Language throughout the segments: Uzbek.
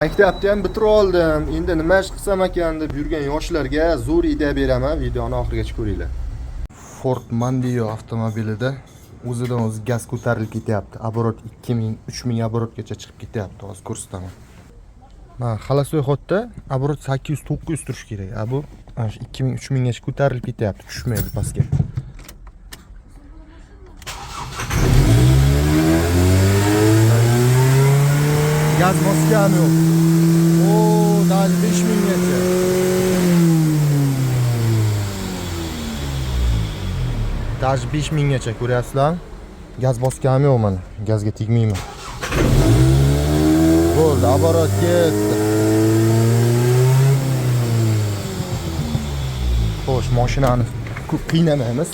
Maktabni ham bitirib oldim. Endi nima ish qilsam ekan deb yurgan yoshlarga zo'r idea beraman. Videoni oxirigacha ko'ringlar. Ford Mondeo avtomobilida o'zidan o'zi gaz ko'tarilib ketyapti. Оборот 2000-3000 оборотgacha chiqib ketyapti. Hozir ko'rsataman. Mana xalasoy xodda оборот 800-900 turish kerak. Bu 2000-3000 gacha ko'tarilib ketyapti, tushmaydi pastga. Gaz bosgani yo'q. Даже 5000 gacha. Даже 5000 gacha ko'ryapsizlar? Gaz bosgani yo'q mana. Gazga tegmayman. Bo'ldi, оборот ketdi. Xo'sh, mashinani ko'p qiynamaymiz.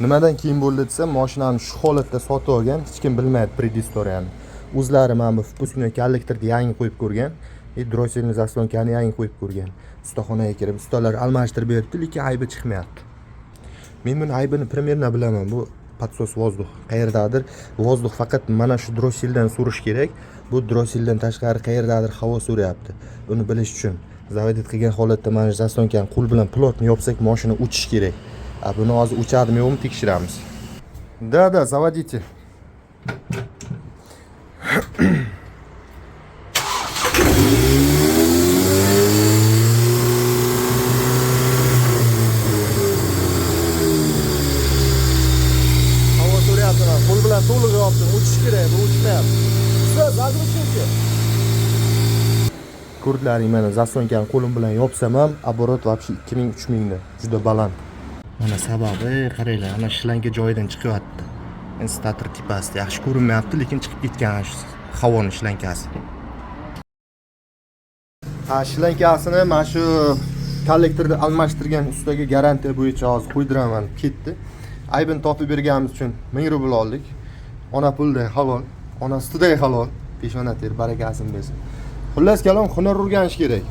Nimadan keyin bo'ldi desam, mashinani shu holatda sotib olgan, hech kim bilmaydi predistoriyani. O'zlari mana bu впускной kollektorni yangi qo'yib ko'rgan, drosselni zaslonkani yangi qo'yib ko'rgan. Ustaxonaga kirib, ustalar almashtirib beribdi, lekin aybi chiqmayapti. Men buni aybini примерно bilaman. Bu подсос воздух. Qayerdadir воздух faqat mana shu drosseldan surish kerak. Bu drosseldan tashqari qayerdadir havo suryapti. Buni bilish uchun zavodit qilgan holatda mana shu zaslonkani qo'l bilan plotni yopsak, mashina uchish kerak. Buni hozir uchadimi yo'qmi tekshiramiz. Да, заводите. Havo suryapti, qo'l bilan to'liq yopdim, uchish kerak, bu uchmayapti. Zaglishingchi. Ko'rdlaring, mana zaslonkani qo'lim bilan yopsam ham, оборот вообще 2000-3000 da. Juda baland. Mana sababi, qaranglar, ana shlanka joyidan chiqyapti. Instator tipasida yaxshi ko'rinmayapti, lekin chiqib ketgan shu havoni shlankasi. Shlankasini mana shu kollektorni almashtirgan ustaga garantiya bo'yicha hozir qo'ydiraman, ketdi. Aybini topib berganimiz uchun 1000 rubl oldik. Ona pulda halol, ona sutida halol. Peshona ter barakasini bersin. Xullas kalom, hunar o'rganish kerak.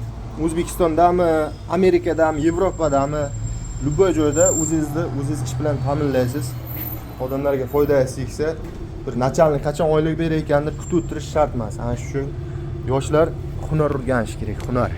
O'zbekistondami, Amerikadami, Yevropadami, любой joyda o'zingiz ish bilan ta'minlaysiz. Odamlarga foydasi tegsa, bir nachalnik qachon oylik berar ekan deb kutib o'tirish shart emas. Ana shu yoshlar hunar o'rganish kerak, hunar.